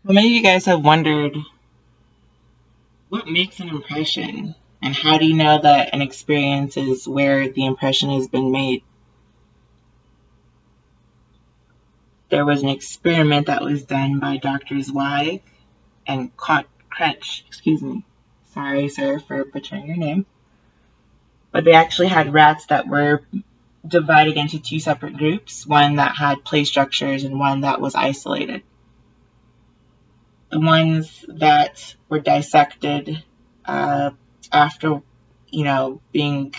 How many of you guys have wondered what makes an impression? And how do you know that an experience is where the impression has been made? There was an experiment that was done by Doctors Weig and Kretsch. Excuse me. Sorry, sir, for butchering your name. But they actually had rats that were divided into two separate groups, one that had play structures and one that was isolated. The ones that were dissected after, being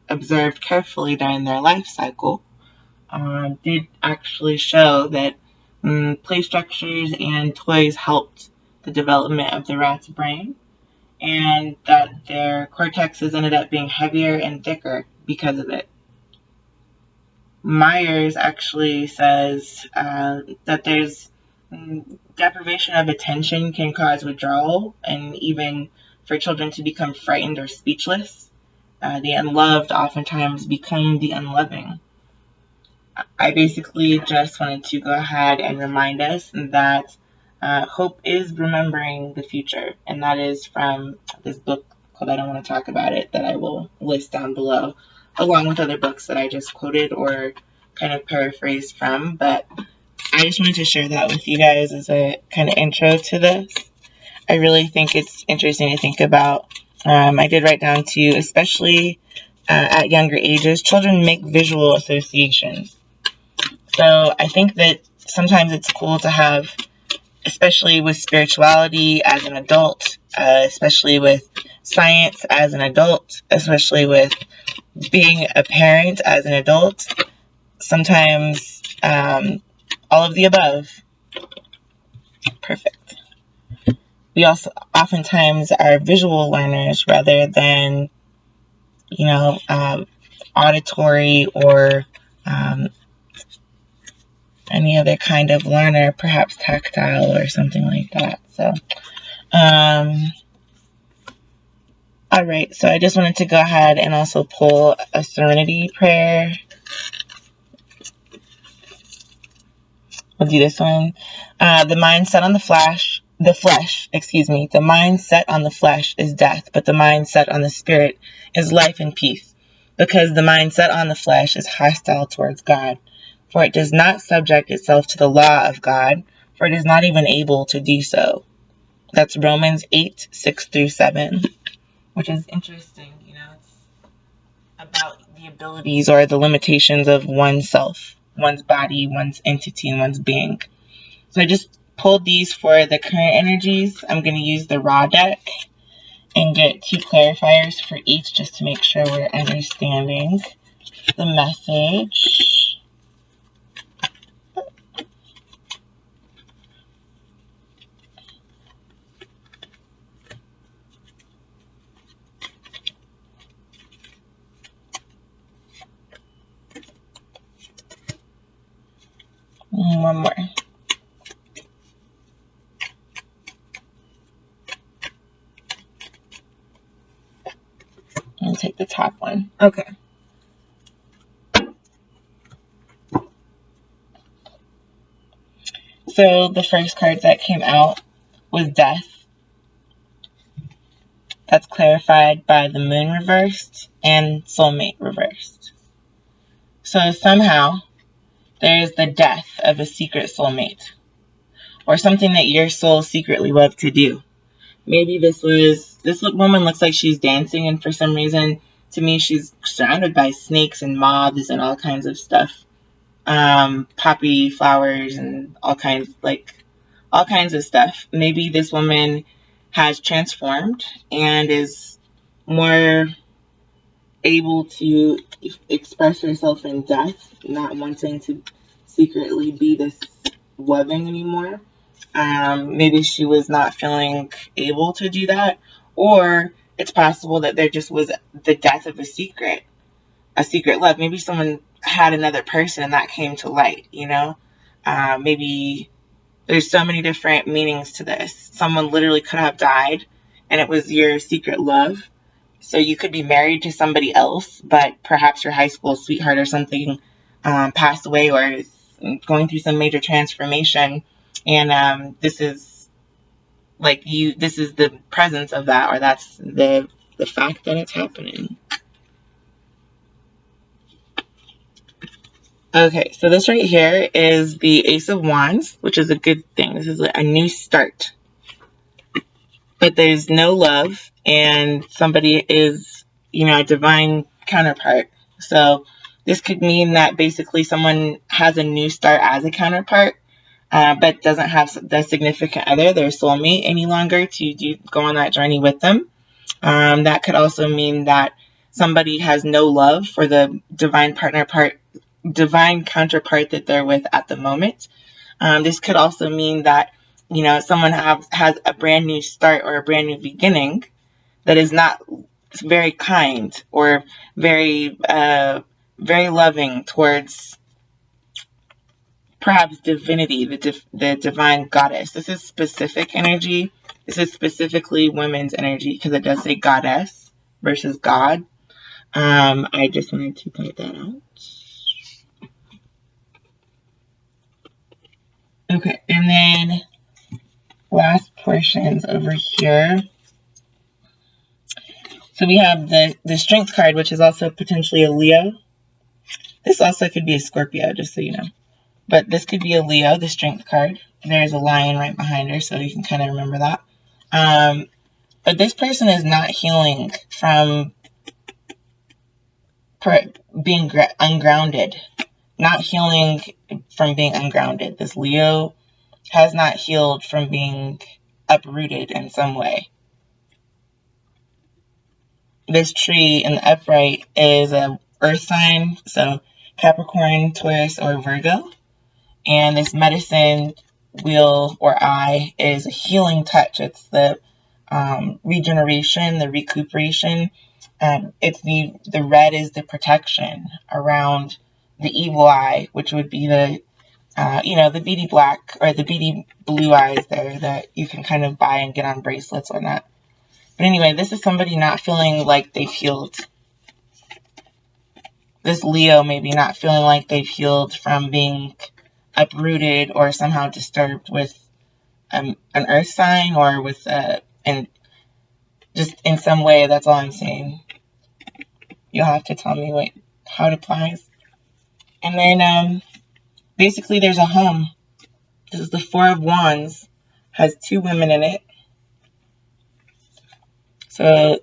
observed carefully during their life cycle, did actually show that play structures and toys helped the development of the rat's brain, and that their cortexes ended up being heavier and thicker because of it. Myers actually says that there's deprivation of attention can cause withdrawal, and even for children to become frightened or speechless. The unloved oftentimes become the unloving. I basically just wanted to go ahead and remind us that hope is remembering the future, and that is from this book called I Don't Want to Talk About It that I will list down below, along with other books that I just quoted or kind of paraphrased from. But I just wanted to share that with you guys as a kind of intro to this. I really think it's interesting to think about. I did write down too, especially at younger ages, children make visual associations. So I think that sometimes it's cool to have, especially with spirituality as an adult, especially with science as an adult, especially with being a parent as an adult, sometimes all of the above. Perfect. We also oftentimes are visual learners rather than, auditory or any other kind of learner, perhaps tactile or something like that. So, all right. So I just wanted to go ahead and also pull a serenity prayer. We'll do this one. The mind set on the flesh, the mind set on the flesh is death, but the mind set on the spirit is life and peace, because the mind set on the flesh is hostile towards God, for it does not subject itself to the law of God, for it is not even able to do so. That's Romans 8:6-7, which is interesting. It's about the abilities or the limitations of oneself, one's body, one's entity, and one's being. So I just pulled these for the current energies. I'm going to use the raw deck and get 2 clarifiers for each just to make sure we're understanding the message. One more. I'll take the top one. Okay. So the first card that came out was Death. That's clarified by the Moon reversed and Soulmate reversed. So somehow there's the death of a secret soulmate, or something that your soul secretly loved to do. Maybe this woman looks like she's dancing, and for some reason, to me, she's surrounded by snakes and moths and all kinds of stuff. Poppy flowers and all kinds of stuff. Maybe this woman has transformed and is more able to express herself in death, not wanting to secretly be this loving anymore. Maybe she was not feeling able to do that, or it's possible that there just was the death of a secret love. Maybe someone had another person and that came to light, maybe there's so many different meanings to this. Someone literally could have died and it was your secret love. So you could be married to somebody else, but perhaps your high school sweetheart or something passed away or is going through some major transformation. And this is Like this is the presence of that, or that's the fact that it's happening. Okay, so this right here is the Ace of Wands, which is a good thing. This is a new start. But there's no love, and somebody is, a divine counterpart. So this could mean that basically someone has a new start as a counterpart, but doesn't have the significant other, their soulmate, any longer to go on that journey with them. That could also mean that somebody has no love for the divine counterpart that they're with at the moment. This could also mean that, someone has a brand new start or a brand new beginning that is not very kind or very, very loving towards perhaps divinity, the divine goddess. This is specific energy. This is specifically women's energy because it does say goddess versus God. I just wanted to point that out. Okay, and then last portions over here. So we have the Strength card, which is also potentially a Leo. This also could be a Scorpio, just so you know. But this could be a Leo, the Strength card. There's a lion right behind her, so you can kind of remember that. But this person is not healing from being ungrounded. Not healing from being ungrounded. This Leo has not healed from being uprooted in some way. This tree in the upright is a earth sign, so Capricorn, Taurus, or Virgo. And this medicine wheel or eye is a healing touch. It's the regeneration, the recuperation. It's the red is the protection around the evil eye, which would be the the beady black or the beady blue eyes there that you can kind of buy and get on bracelets or not. But anyway, this is somebody not feeling like they've healed. This Leo maybe not feeling like they've healed from being uprooted or somehow disturbed with an earth sign or with and just in some way. That's all I'm saying. You'll have to tell me how it applies. And then basically there's a home. This is the Four of Wands. Has two women in it. So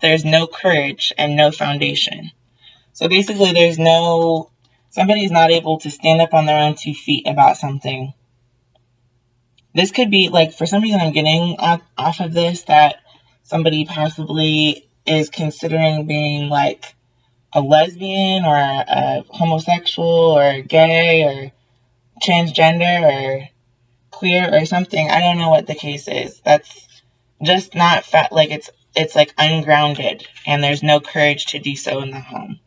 there's no courage and no foundation. So basically somebody's not able to stand up on their own 2 feet about something. This could be like, for some reason I'm getting off of this that somebody possibly is considering being like a lesbian or a homosexual or gay or transgender or queer or something. I don't know what the case is. That's just not like it's like ungrounded, and there's no courage to do so in the home.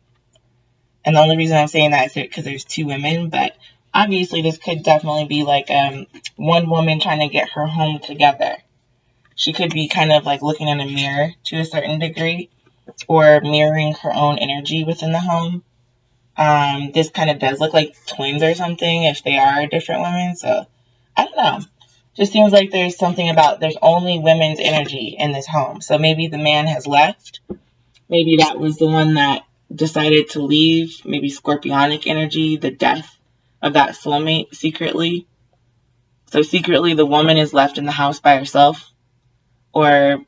And the only reason I'm saying that is because there's two women, but obviously this could definitely be like one woman trying to get her home together. She could be kind of like looking in a mirror to a certain degree, or mirroring her own energy within the home. This kind of does look like twins or something if they are different women. So I don't know. Just seems like there's something about there's only women's energy in this home. So maybe the man has left. Maybe that was the one that decided to leave. Maybe scorpionic energy, the death of that soulmate secretly. So secretly the woman is left in the house by herself, or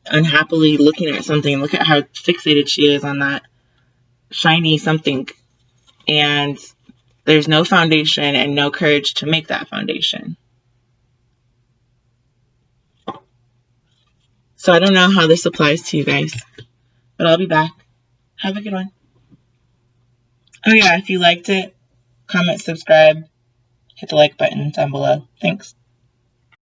unhappily looking at something. Look at how fixated she is on that shiny something. And there's no foundation and no courage to make that foundation. So I don't know how this applies to you guys, but I'll be back. Have a good one. Oh yeah, if you liked it, comment, subscribe, hit the like button down below. Thanks.